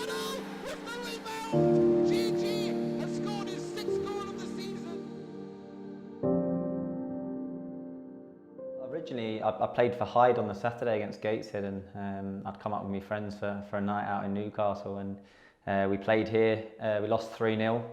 Arsenal with the rebound. GG has scored his 6th goal of the season. Originally, I played for Hyde on the Saturday against Gateshead, and I'd come up with my friends for a night out in Newcastle, and we played here. We lost 3-0,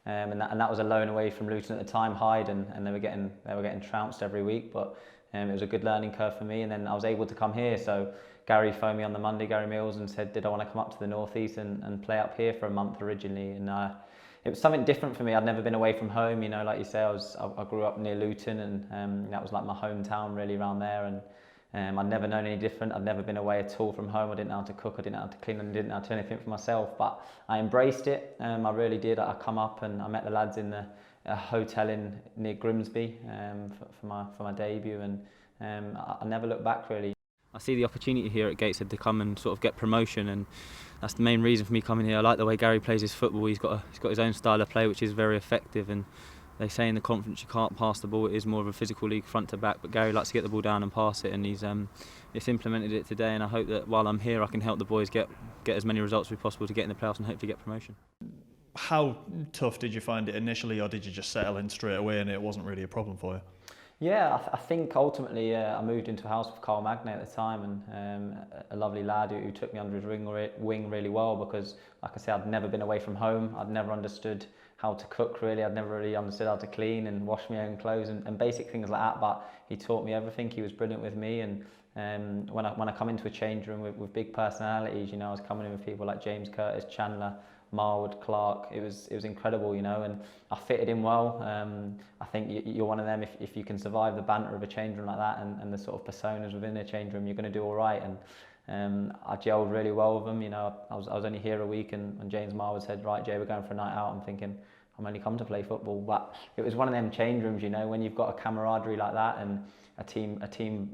and that was a loan away from Luton at the time, Hyde, and they were getting trounced every week, but it was a good learning curve for me, and then I was able to come here. So Gary phoned me on the Monday, Gary Mills, and said, did I want to come up to the North East and play up here for a month originally, and it was something different for me. I'd never been away from home, you know, like you say, I grew up near Luton, and that was like my hometown really around there, and I'd never known any different. I'd never been away at all from home. I didn't know how to cook, I didn't know how to clean, and I didn't know how to do anything for myself, but I embraced it. I really did. I come up and I met the lads in a hotel near Grimsby for my debut, and I never looked back really. I see the opportunity here at Gateshead to come and sort of get promotion, and that's the main reason for me coming here. I like the way Gary plays his football. He's got his own style of play, which is very effective, and they say in the conference you can't pass the ball. It is more of a physical league front to back, but Gary likes to get the ball down and pass it, and he's implemented it today, and I hope that while I'm here I can help the boys get as many results as possible to get in the playoffs and hopefully get promotion. How tough did you find it initially, or did you just settle in straight away and it wasn't really a problem for you? Yeah, I think ultimately I moved into a house with Carl Magnay at the time, and a lovely lad who took me under his wing really well, because, like I said, I'd never been away from home. I'd never understood how to cook really. I'd never really understood how to clean and wash my own clothes and basic things like that. But he taught me everything. He was brilliant with me, and when I come into a change room with big personalities, you know, I was coming in with people like James Curtis, Chandler, Marwood, Clark. It was incredible, you know, and I fitted in well. I think you're one of them, if you can survive the banter of a change room like that and the sort of personas within a change room, you're going to do all right. And I gelled really well with them. You know, I was only here a week, and James Marwood said, right, Jay, we're going for a night out. I'm thinking, I'm only come to play football, but it was one of them change rooms, you know, when you've got a camaraderie like that and a team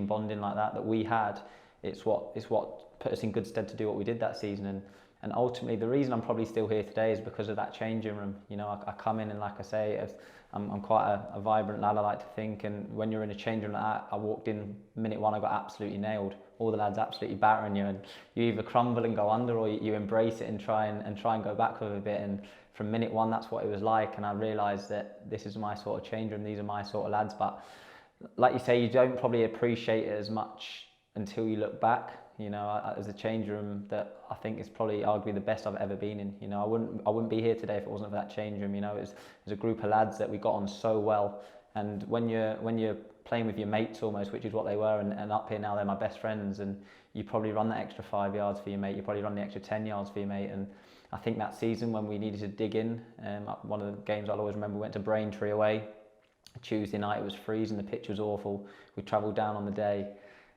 bonding like that we had. It's what put us in good stead to do what we did that season. And ultimately, the reason I'm probably still here today is because of that changing room. You know, I come in, and like I say, I'm quite a vibrant lad, I like to think. And when you're in a changing room like that, I walked in minute one, I got absolutely nailed. All the lads absolutely battering you, and you either crumble and go under, or you embrace it and try and go back with a bit. And from minute one, that's what it was like. And I realised that this is my sort of change room. These are my sort of lads. But like you say, you don't probably appreciate it as much until you look back. You know, as a change room that I think is probably arguably the best I've ever been in. You know, I wouldn't be here today if it wasn't for that change room. You know, it was a group of lads that we got on so well. And when you're playing with your mates almost, which is what they were, and up here now they're my best friends, and you probably run that extra 5 yards for your mate. You probably run the extra 10 yards for your mate. And I think that season when we needed to dig in, one of the games I'll always remember, we went to Braintree away. Tuesday night, it was freezing, the pitch was awful. We travelled down on the day.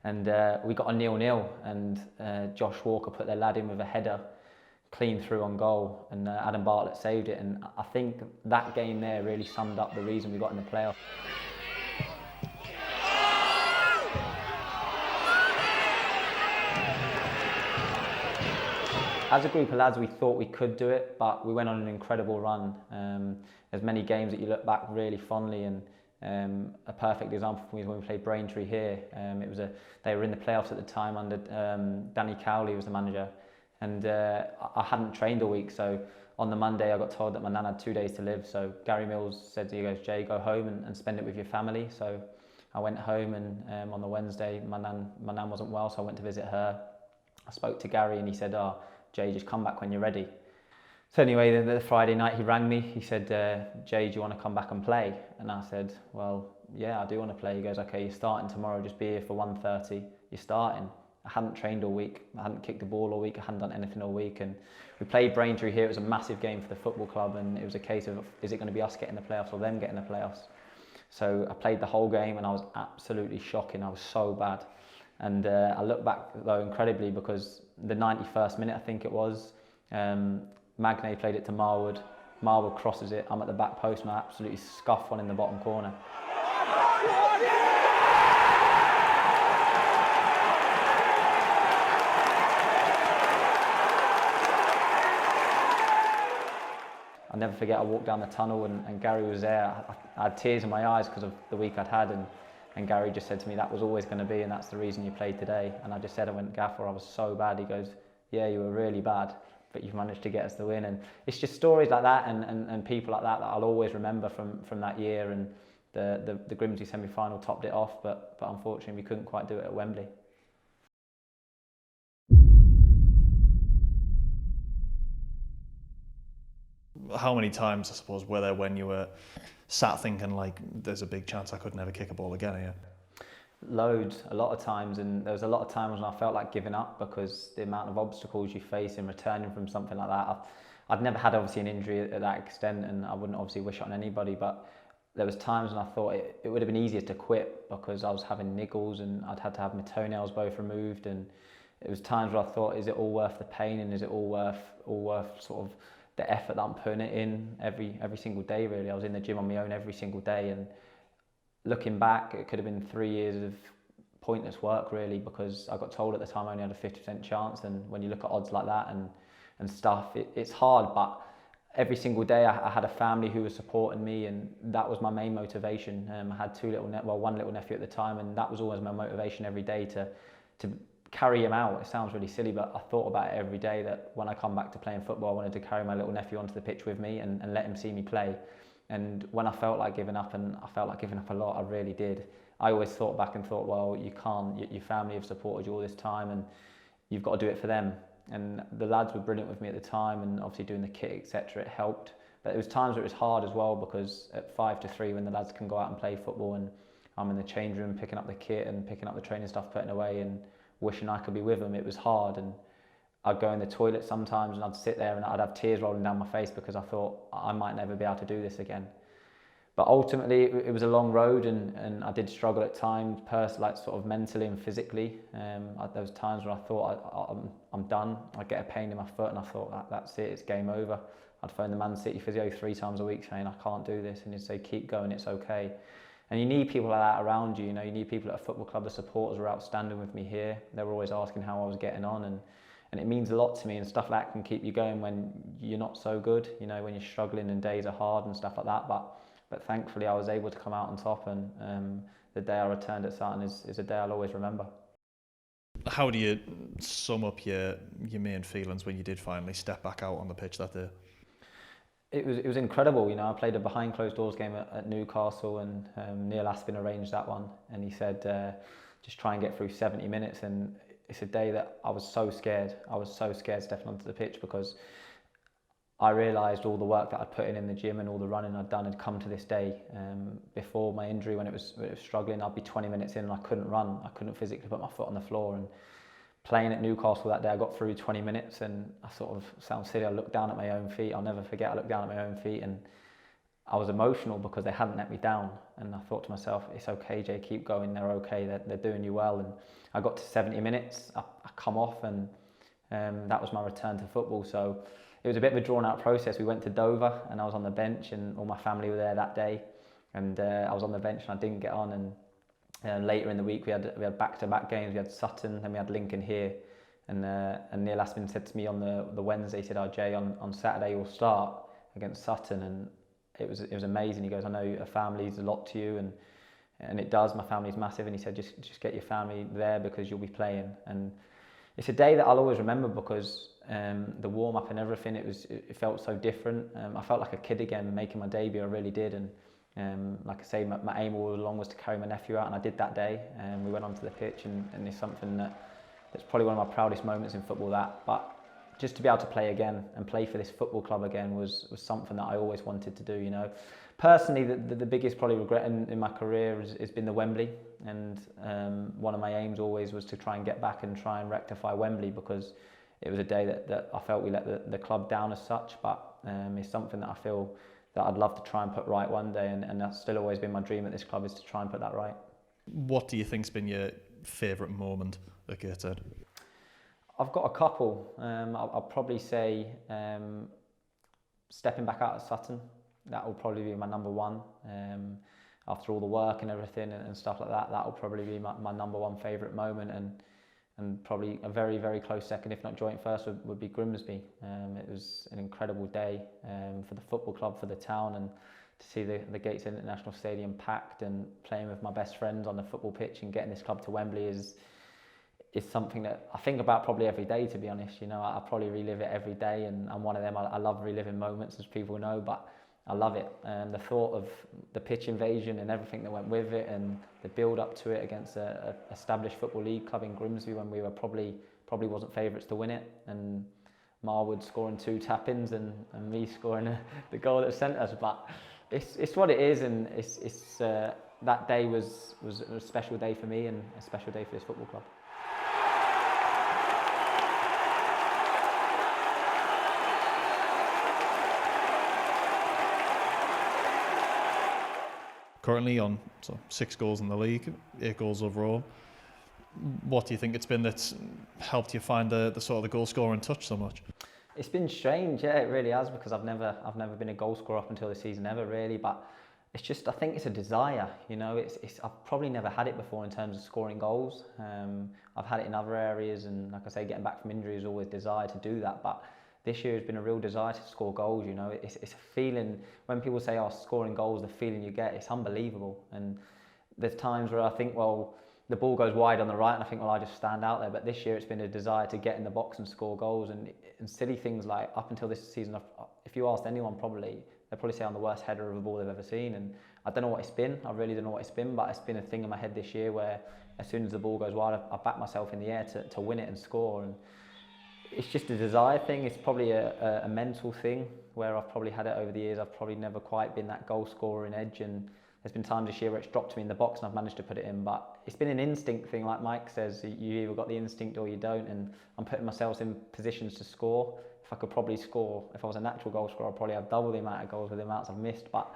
And we got a 0-0, and Josh Walker put their lad in with a header clean through on goal, and Adam Bartlett saved it. And I think that game there really summed up the reason we got in the playoff. As a group of lads, we thought we could do it, but we went on an incredible run. There's many games that you look back really fondly, and a perfect example for me is when we played Braintree here. They were in the playoffs at the time under Danny Cowley was the manager, and I hadn't trained a week, so on the Monday I got told that my nan had 2 days to live. So Gary Mills said to you, Jay, go home and spend it with your family. So I went home, and on the Wednesday my nan wasn't well, so I went to visit her. I spoke to Gary, and he said, Jay, just come back when you're ready. So anyway, the Friday night he rang me. He said, Jay, do you want to come back and play? And I said, well, yeah, I do want to play. He goes, okay, you're starting tomorrow. Just be here for 1:30. You're starting. I hadn't trained all week. I hadn't kicked the ball all week. I hadn't done anything all week. And we played Braintree here. It was a massive game for the football club. And it was a case of, is it going to be us getting the playoffs or them getting the playoffs? So I played the whole game, and I was absolutely shocking. I was so bad. And I look back, though, incredibly, because the 91st minute, I think it was, Magnay played it to Marwood. Marwood crosses it. I'm at the back post, and I absolutely scuff one in the bottom corner. I'll never forget, I walked down the tunnel, and Gary was there. I had tears in my eyes because of the week I'd had, and Gary just said to me, that was always going to be, and that's the reason you played today. And I just said, I went, Gaffer, I was so bad. He goes, yeah, you were really bad, but you've managed to get us the win. And it's just stories like that and people like that I'll always remember from that year. And the Grimsby semi-final topped it off, but unfortunately we couldn't quite do it at Wembley. How many times, I suppose, were there when you were sat thinking, like, there's a big chance I could never kick a ball again here? Loads, a lot of times, and there was a lot of times when I felt like giving up because the amount of obstacles you face in returning from something like that. I'd never had obviously an injury at that extent, and I wouldn't obviously wish it on anybody, but there was times when I thought it would have been easier to quit because I was having niggles and I'd had to have my toenails both removed, and it was times where I thought, is it all worth the pain, and is it all worth sort of the effort that I'm putting it in every single day really. I was in the gym on my own every single day, and looking back, it could have been 3 years of pointless work really, because I got told at the time I only had a 50% chance, and when you look at odds like that and stuff, it's hard, but every single day I had a family who was supporting me, and that was my main motivation. I had one little nephew at the time, and that was always my motivation every day to carry him out. It sounds really silly, but I thought about it every day, that when I come back to playing football, I wanted to carry my little nephew onto the pitch with me and let him see me play. And when I felt like giving up, and I felt like giving up a lot, I really did, I always thought back and thought, well, you can't, your family have supported you all this time and you've got to do it for them. And the lads were brilliant with me at the time, and obviously doing the kit, etc., it helped. But there was times where it was hard as well, because at 5 to 3, when the lads can go out and play football, and I'm in the change room picking up the kit and picking up the training stuff, putting away, and wishing I could be with them, it was hard. And I'd go in the toilet sometimes and I'd sit there and I'd have tears rolling down my face because I thought I might never be able to do this again. But ultimately it was a long road, and I did struggle at times, like sort of mentally and physically. There was times when I thought I'm done. I'd get a pain in my foot and I thought that's it, it's game over. I'd phone the Man City physio 3 times a week saying I can't do this, and he'd say keep going, it's okay. And you need people like that around you. You know, you need people at a football club. The supporters were outstanding with me here. They were always asking how I was getting on, and it means a lot to me, and stuff like that can keep you going when you're not so good, you know, when you're struggling and days are hard and stuff like that. But thankfully I was able to come out on top, and the day I returned at Sutton is a day I'll always remember. How do you sum up your main feelings when you did finally step back out on the pitch that day? It was incredible. You know, I played a behind closed doors game at Newcastle, and Neil Aspin arranged that one, and he said just try and get through 70 minutes. And it's a day that I was so scared. I was so scared stepping onto the pitch, because I realised all the work that I'd put in the gym and all the running I'd done had come to this day. Before my injury, when it was struggling, I'd be 20 minutes in and I couldn't run. I couldn't physically put my foot on the floor. And playing at Newcastle that day, I got through 20 minutes, and I sort of, sound silly, I looked down at my own feet. I'll never forget, I looked down at my own feet, and I was emotional because they hadn't let me down. And I thought to myself, it's okay, Jay, keep going, they're okay, they're doing you well. And I got to 70 minutes, I come off, and that was my return to football. So it was a bit of a drawn out process. We went to Dover and I was on the bench, and all my family were there that day, and I was on the bench and I didn't get on. And later in the week we had back-to-back games. We had Sutton, then we had Lincoln here, and Neil Aspin said to me on the Wednesday, he said, "Oh Jay, on Saturday you'll start against Sutton." And it was amazing. He goes, "I know a family's a lot to you," and it does. My family's massive, and he said, just get your family there because you'll be playing. And it's a day that I'll always remember, because the warm up and everything, it felt so different. I felt like a kid again making my debut. I really did. And like I say, my aim all along was to carry my nephew out, and I did that day. We went onto the pitch, and it's something that's probably one of my proudest moments in football. But just to be able to play again and play for this football club again was something that I always wanted to do. You know, personally, the biggest probably regret in my career has been the Wembley, and one of my aims always was to try and get back and try and rectify Wembley, because it was a day that I felt we let the club down as such. But it's something that I feel that I'd love to try and put right one day, and that's still always been my dream at this club, is to try and put that right. What do you think's been your favourite moment at Gateshead? I've got a couple. I'll probably say stepping back out at Sutton. That will probably be my number one. After all the work and everything and stuff like that, that will probably be my number one favourite moment, and probably a very, very close second, if not joint first, would be Grimsby. It was an incredible day for the football club, for the town, and to see the Gateshead International Stadium packed and playing with my best friends on the football pitch and getting this club to Wembley is something that I think about probably every day, to be honest. You know, I probably relive it every day, and I'm one of them. I love reliving moments, as people know, but I love it. And the thought of the pitch invasion and everything that went with it, and the build up to it against a established football league club in Grimsby when we were probably wasn't favourites to win it, and Marwood scoring 2 tap-ins and me scoring the goal that sent us. But it's what it is, and it's that day was a special day for me and a special day for this football club. Currently on 6 goals in the league, 8 goals overall. What do you think it's been that's helped you find the sort of the goal scoring touch so much? It's been strange, yeah, it really has, because I've never been a goal scorer up until this season ever, really. But it's just, I think it's a desire, you know. I've probably never had it before in terms of scoring goals. I've had it in other areas, and like I say, getting back from injury is always desire to do that. But this year has been a real desire to score goals, you know. It's a feeling, when people say, oh, scoring goals, the feeling you get, it's unbelievable. And there's times where I think, well, the ball goes wide on the right and I think, well, I just stand out there. But this year it's been a desire to get in the box and score goals, and silly things like, up until this season, if you asked anyone, they'd probably say I'm the worst header of a ball they've ever seen. And I don't know what it's been, I really don't know what it's been, but it's been a thing in my head this year where as soon as the ball goes wide, I back myself in the air to win it and score. And it's just a desire thing. It's probably a mental thing where I've probably had it over the years. I've probably never quite been that goal scorer in edge, and there's been times this year where it's dropped me in the box and I've managed to put it in. But it's been an instinct thing, like Mike says. You either got the instinct or you don't, and I'm putting myself in positions to score. If I could probably score, if I was a natural goal scorer, I'd probably have double the amount of goals with the amounts I've missed. But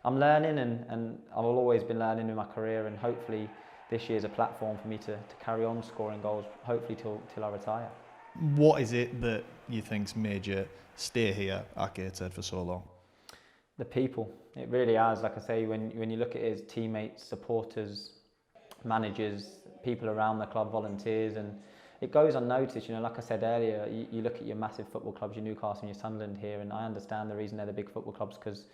I'm learning, and I've always been learning in my career, and hopefully this year's a platform for me to carry on scoring goals, hopefully till I retire. What is it that you think's made you stay here at Gateshead for so long? The people. It really has. Like I say, when you look at his teammates, supporters, managers, people around the club, volunteers, and it goes unnoticed. You know, like I said earlier, you look at your massive football clubs, your Newcastle and your Sunderland here, and I understand the reason they're the big football clubs, because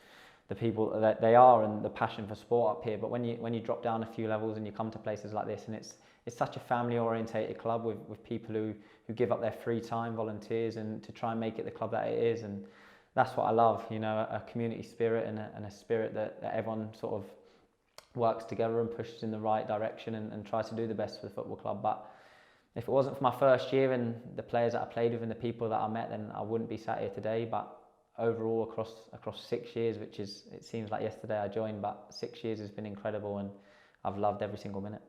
the people that they are and the passion for sport up here. But when you drop down a few levels and you come to places like this, and it's such a family-orientated club with people who give up their free time, volunteers, and to try and make it the club that it is. And that's what I love, you know, a community spirit and a spirit that everyone sort of works together and pushes in the right direction and tries to do the best for the football club. But if it wasn't for my first year and the players that I played with and the people that I met, then I wouldn't be sat here today. But overall, across 6 years, which is, it seems like yesterday I joined, but 6 years has been incredible, and I've loved every single minute.